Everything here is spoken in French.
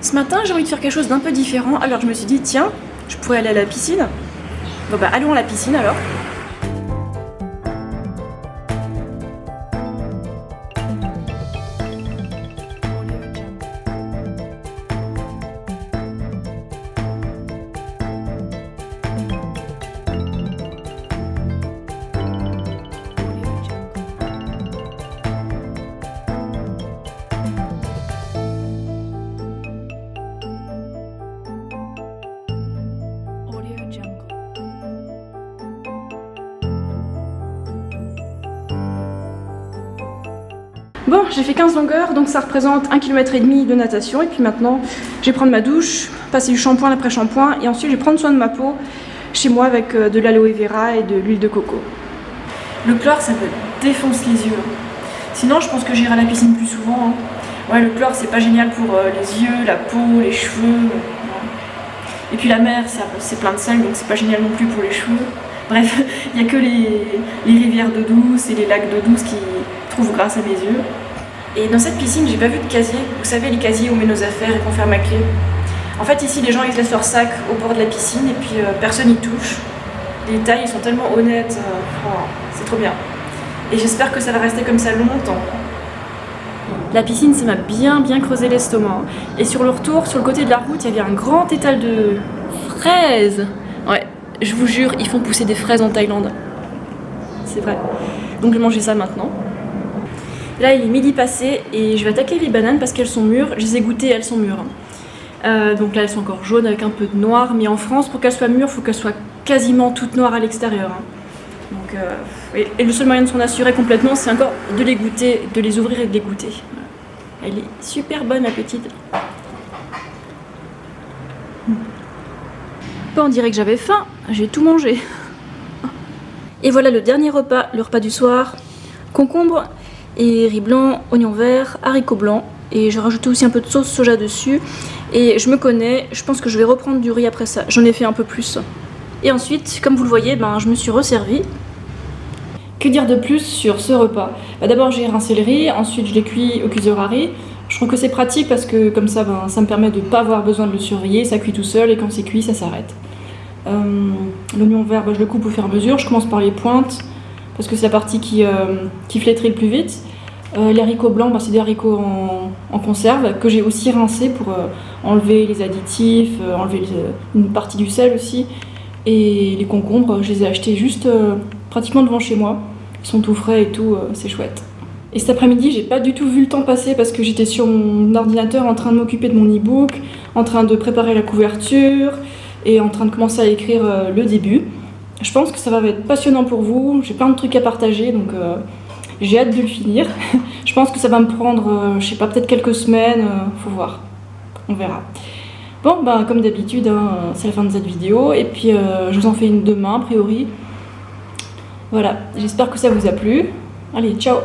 Ce matin, j'ai envie de faire quelque chose d'un peu différent, alors je me suis dit, tiens, je pourrais aller à la piscine. Bon bah allons à la piscine alors. Bon, j'ai fait 15 longueurs, donc ça représente 1,5 km de natation. Et puis maintenant, je vais prendre ma douche, passer du shampoing, l'après-shampoing. Et ensuite, je vais prendre soin de ma peau chez moi avec de l'aloe vera et de l'huile de coco. Le chlore, ça me défonce les yeux. Sinon, je pense que j'irai à la piscine plus souvent. Ouais, le chlore, c'est pas génial pour les yeux, la peau, les cheveux. Et puis la mer, c'est plein de sel, donc c'est pas génial non plus pour les cheveux. Bref, il n'y a que les rivières d'eau douce et les lacs d'eau douce qui trouvent grâce à mes yeux. Et dans cette piscine, j'ai pas vu de casier. Vous savez, les casiers où on met nos affaires et qu'on ferme à clé. En fait, ici, les gens ils laissent leur sac au bord de la piscine et puis personne n'y touche. Les tailles ils sont tellement honnêtes, c'est trop bien. Et j'espère que ça va rester comme ça longtemps. La piscine, ça m'a bien creusé l'estomac. Et sur le retour, sur le côté de la route, il y avait un grand étal de fraises. Ouais, je vous jure, ils font pousser des fraises en Thaïlande. C'est vrai. Donc je vais manger ça maintenant. Là, il est midi passé et je vais attaquer les bananes parce qu'elles sont mûres. Je les ai goûtées, elles sont mûres. Donc là, elles sont encore jaunes avec un peu de noir. Mais en France, pour qu'elles soient mûres, il faut qu'elles soient quasiment toutes noires à l'extérieur. Donc, et le seul moyen de s'en assurer complètement, c'est encore de les goûter, de les ouvrir et de les goûter. Elle est super bonne, la petite. Bon, on dirait que j'avais faim. J'ai tout mangé. Et voilà le dernier repas, le repas du soir. Concombre et riz blanc, oignons verts, haricots blancs. Et j'ai rajouté aussi un peu de sauce soja dessus. Et je me connais, je pense que je vais reprendre du riz après ça. J'en ai fait un peu plus. Et ensuite, comme vous le voyez, je me suis resservie. Que dire de plus sur ce repas? D'abord j'ai rincé le riz, ensuite je l'ai cuit au cuiseur à riz. Je trouve que c'est pratique parce que comme ça, ça me permet de ne pas avoir besoin de le surveiller, ça cuit tout seul et quand c'est cuit, ça s'arrête. L'oignon vert, je le coupe au fur et à mesure, je commence par les pointes parce que c'est la partie qui flétrit le plus vite. Les haricots blancs, c'est des haricots en conserve que j'ai aussi rincés pour enlever les additifs, enlever une partie du sel aussi. Et les concombres, je les ai achetés juste pratiquement devant chez moi. Ils sont tout frais et tout, c'est chouette. Et cet après-midi, j'ai pas du tout vu le temps passer parce que j'étais sur mon ordinateur en train de m'occuper de mon e-book, en train de préparer la couverture et en train de commencer à écrire le début. Je pense que ça va être passionnant pour vous, j'ai plein de trucs à partager donc j'ai hâte de le finir. Je pense que ça va me prendre, je sais pas, peut-être quelques semaines, faut voir, on verra. Bon, comme d'habitude, c'est la fin de cette vidéo et puis je vous en fais une demain a priori. Voilà, j'espère que ça vous a plu. Allez, ciao!